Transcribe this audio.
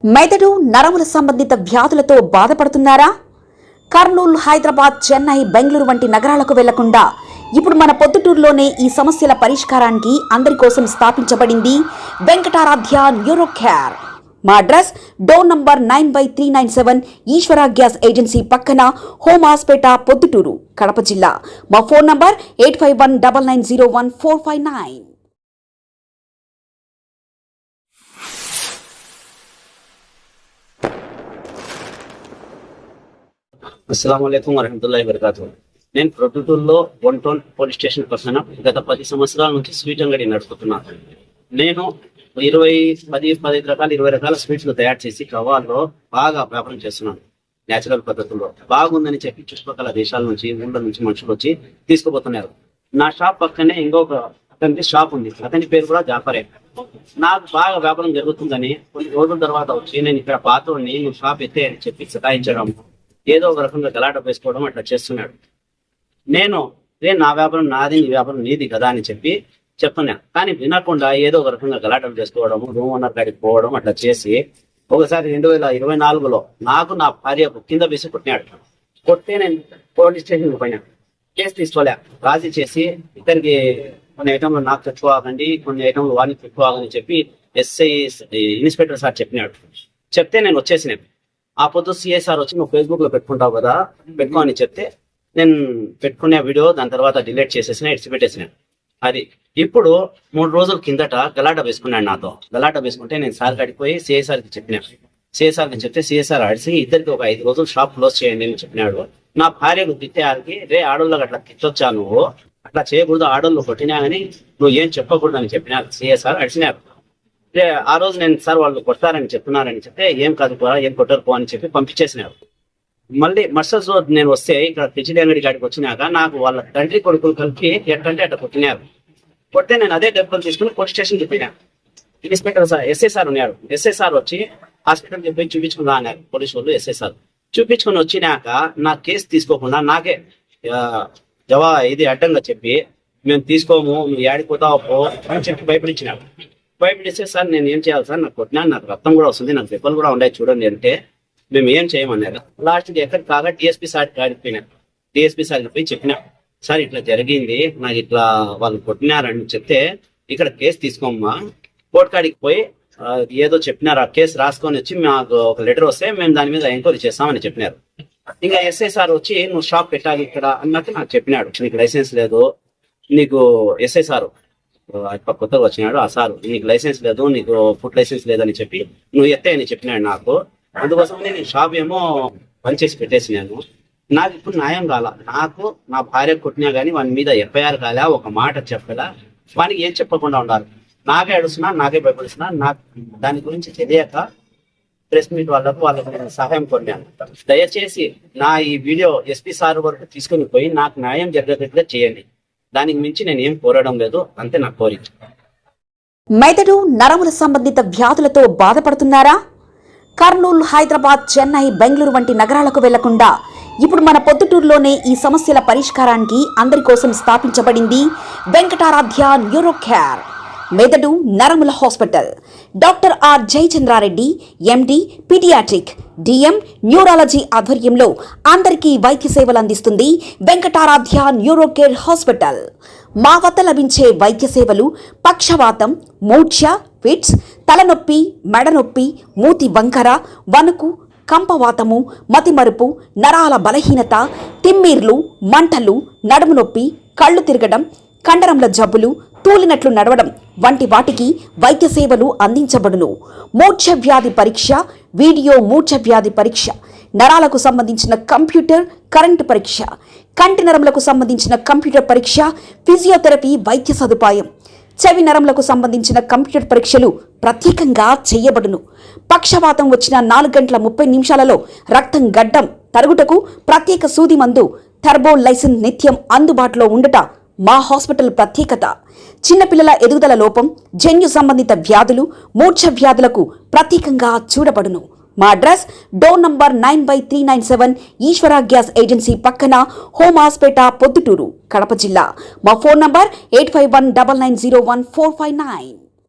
మెదడు నరముల సంబంధిత వ్యాధులతో బాధపడుతున్నారా? కర్నూలు, హైదరాబాద్, చెన్నై, బెంగళూరు వంటి నగరాలకు వెళ్లకుండా ఇప్పుడు మన పొద్దుటూరులోనే ఈ సమస్యల పరిష్కారానికి అందరి కోసం స్థాపించబడింది వెంకటారాధ్య న్యూరో కేర్. మా అడ్రస్ డోర్ నంబర్ 9/397 ఈశ్వర గ్యాస్ ఏజెన్సీ పక్కన, హోమ్ హాస్పేట, పొద్దుటూరు, కడప జిల్లా. మా ఫోన్ నంబర్ 8519901459. అస్సలాముఅలైకుం వరహమతుల్లాహి వబరకాతుహు. నేను ప్రొద్దుటూరులో 1 టౌన్ పోలీస్ స్టేషన్ పక్కన గత 10 సంవత్సరాల నుంచి స్వీట్ అంగడి నడుపుతున్నాను. నేను 15 రకాల 20 రకాల స్వీట్లు తయారు చేసి కవాల్లో బాగా వ్యాపారం చేస్తున్నాను. నేచురల్ పద్ధతుల్లో బాగుందని చెప్పి చుట్టుపక్కల దేశాల నుంచి, ఊళ్ళ నుంచి మనుషులు వచ్చి తీసుకుపోతున్నారు. నా షాప్ పక్కనే ఇంకొక అతనికి షాప్ ఉంది. అతని పేరు కూడా జాఫరే. నాకు బాగా వ్యాపారం జరుగుతుందని కొన్ని రోజుల తర్వాత వచ్చి నేను ఇక్కడ పాత్రని నువ్వు షాప్ ఎత్తే అని చెప్పి సతాయించడం, ఏదో ఒక రకంగా గలాట వేసుకోవడం అట్లా చేస్తున్నాడు. నేను నా వ్యాపారం నాది, నీ వ్యాపారం నీది కదా అని చెప్పి చెప్తున్నా. కానీ వినకుండా ఏదో ఒక రకంగా గలాటలు చేసుకోవడం, రూమ్ ఓనర్ కాడికి పోవడం అట్లా చేసి ఒకసారి 2024లో నాకు నా భార్యకు కింద వేసి కొట్టినాడు. కొట్టే నేను పోలీస్ స్టేషన్కి పోయినా. కేసు తీసుకోలే, రాజీ చేసి ఇతనికి కొన్ని ఐటమ్లు నాకు తెచ్చుకోవాలండి, కొన్ని ఐటమ్లు వాడిని తెచ్చుకోవాలని చెప్పి ఎస్ఐ ఇన్స్పెక్టర్ సార్ చెప్పినాడు. చెప్తే నేను వచ్చేసినాను. ఆ పొద్దు సిఐ సార్ వచ్చి నువ్వు ఫేస్బుక్ లో పెట్టుకుంటావు కదా, పెట్టుకో అని చెప్తే నేను పెట్టుకునే వీడియో దాని తర్వాత డిలీట్ చేసేసిన, ఇడిచిపెట్టేసిన. అది ఇప్పుడు 3 రోజుల కిందట గలాట వేసుకున్నాడు నాతో. గలాట వేసుకుంటే నేను సార్ కాడికి పోయి సిఐ సార్కి చెప్పినా. సిఐ సార్కి చెప్తే సిఐ సార్ అడిసి ఇద్దరికి ఒక 5 రోజులు షాప్ క్లోజ్ చేయండి అని చెప్పినాడు. నా భార్యను తిట్టేయాలకి, ఆడోళ్ళకి అట్లా తిట్టొచ్చా, నువ్వు అట్లా చేయకూడదు, ఆడోళ్ళు కొట్టినా అని నువ్వు ఏం చెప్పకూడదు అని చెప్పినారు. సిఐ సార్ అడిచినారు. ఆ రోజు నేను సార్ వాళ్ళు కొడతారని చెప్తున్నారని చెప్తే ఏం కాదు కూడా, ఏం కొట్టరు పో అని చెప్పి పంపించేసినారు. మళ్ళీ మర్సల్స్ రోజు నేను వస్తే ఇక్కడ పిచ్చిడి అంగడి కాడికి వచ్చినాక నాకు వాళ్ళ తండ్రి కొడుకులు కలిపి ఎట్టంటే అట్లా కొట్టినారు. కొడితే నేను అదే డబ్బులు తీసుకుని పోలీస్ స్టేషన్కి పోయినాను. ఇన్స్పెక్టర్ సార్, ఎస్ఐ సార్ ఉన్నారు. ఎస్ఐ సార్ వచ్చి హాస్పిటల్కి పోయి చూపించుకున్నా అన్నారు పోలీసు వాళ్ళు. ఎస్ఐ సార్ చూపించుకుని వచ్చినాక నా కేసు తీసుకోకుండా నాకే ఇది అడ్డంగా చెప్పి మేము తీసుకోము, నువ్వు ఏడిపోతావు పో అని చెప్పి భయపడించినాడు. భయపడిస్తే సార్ నేను ఏం చేయాలి సార్, నాకు కొట్టినా, నాకు రక్తం కూడా వస్తుంది, నాకు దెబ్బలు కూడా ఉన్నాయి చూడండి అంటే మేము ఏం చేయమన్నారు. లాస్ట్కి ఎక్కడికి కాగా డిఎస్పీ సార్ కాడికి పోయినా. డిఎస్పీ సార్కి పోయి చెప్పినా, సార్ ఇట్లా జరిగింది, నాకు ఇట్లా వాళ్ళు కొట్టినారని చెప్తే ఇక్కడ కేసు తీసుకోమ్మా, కోర్టు కాడికి పోయి ఏదో చెప్పినారు, ఆ కేసు రాసుకొని వచ్చి మాకు ఒక లెటర్ వస్తే మేము దాని మీద ఎంక్వైరీ చేస్తామని చెప్పినారు. ఇంకా ఎస్ఐ సార్ వచ్చి నువ్వు షాప్ పెట్టాలి ఇక్కడ అన్నట్టు నాకు చెప్పినాడు. నీకు లైసెన్స్ లేదు, నీకు ఎస్ఐ సారు కొత్తగా వచ్చినాడు, ఆ సారు నీకు లైసెన్స్ లేదు, నీకు ఫుడ్ లైసెన్స్ లేదని చెప్పి నువ్వు ఎత్తే అని చెప్పినాడు నాకు. అందుకోసం నేను షాప్ ఏమో బంద్ చేసి పెట్టేసినాను. నాకు ఇప్పుడు న్యాయం కాల. నాకు నా భార్య కొట్టినా కానీ వాని మీద ఎఫ్ఐఆర్ కాలే, ఒక మాట చెప్పలా, వానికి ఏం చెప్పకుండా ఉండాలి. నాకే అడుస్తున్నా, నాకే భయపడుతున్నా. నాకు దాని గురించి తెలియక ప్రెస్ మీట్ వాళ్ళకు నేను సహాయం కొన్నాను. దయచేసి నా ఈ వీడియో ఎస్పీ సార్ వరకు తీసుకుని పోయి నాకు న్యాయం జరిగేటట్టుగా చేయండి. దానికి మించి నేను ఏం కోరడం లేదు, అంతే నా కోరిక. మెదడు నరముల సంబంధిత వ్యాధులతో బాధపడుతున్నారా? కర్నూలు, హైదరాబాద్, చెన్నై, బెంగళూరు వంటి నగరాలకు వెళ్లకుండా ఇప్పుడు మన పొద్దుటూరులోనే ఈ సమస్యల పరిష్కారానికి అందరి కోసం స్థాపించబడింది వెంకటారాధ్య న్యూరో కేర్. మెదడు నరముల hospital. Doctor R Jayachandra Reddy, MD, paediatric, DM, neurology ఆధ్వర్యంలో అందరికీ వైద్య సేవలు అందిస్తుంది వెంకటారాధ్య న్యూరో కేర్ హాస్పిటల్. మా వద్ద లభించే వైద్య సేవలు పక్షవాతం, మూర్ఛ, ఫిట్స్, తలనొప్పి, మెడనొప్పి, మూతి వంకర, వణుకు, కంపవాతము, మతిమరుపు, నరాల బలహీనత, తిమ్మిర్లు, మంటలు, నడుము నొప్పి, కళ్ళు తిరగడం, కండరంల జబ్బులు, తూలినట్లు నడవడం వంటి వాటికి వైద్య సేవలు అందించబడును. మూర్ఛ వ్యాధి పరీక్ష, వీడియో మూర్ఛ వ్యాధి పరీక్ష, నరాలకు సంబంధించిన కంప్యూటర్ కరెంటు పరీక్ష, కంటి నరములకు సంబంధించిన కంప్యూటర్ పరీక్ష, ఫిజియోథెరపీ వైద్య సదుపాయం, చెవి నరములకు సంబంధించిన కంప్యూటర్ పరీక్షలు ప్రత్యేకంగా చేయబడును. పక్షవాతం వచ్చిన 4 గంటల 30 నిమిషాలలో రక్తం గడ్డం తరుగుటకు ప్రత్యేక సూది మందు థర్బోలైసిన్ నిత్యం అందుబాటులో ఉండట మా హాస్పిటల్ ప్రత్యేకత. చిన్నపిల్లల ఎదుగుదల లోపం, జన్యు సంబంధిత వ్యాధులు, మూర్ఛ వ్యాధులకు ప్రత్యేకంగా చూడబడును. మా అడ్రస్ డోర్ నంబర్ 9/397 ఈశ్వర గ్యాస్ ఏజెన్సీ పక్కన, హోమ్ హాస్పేట, పొద్దుటూరు, కడప జిల్లా. మా ఫోన్ నంబర్ 8519901459.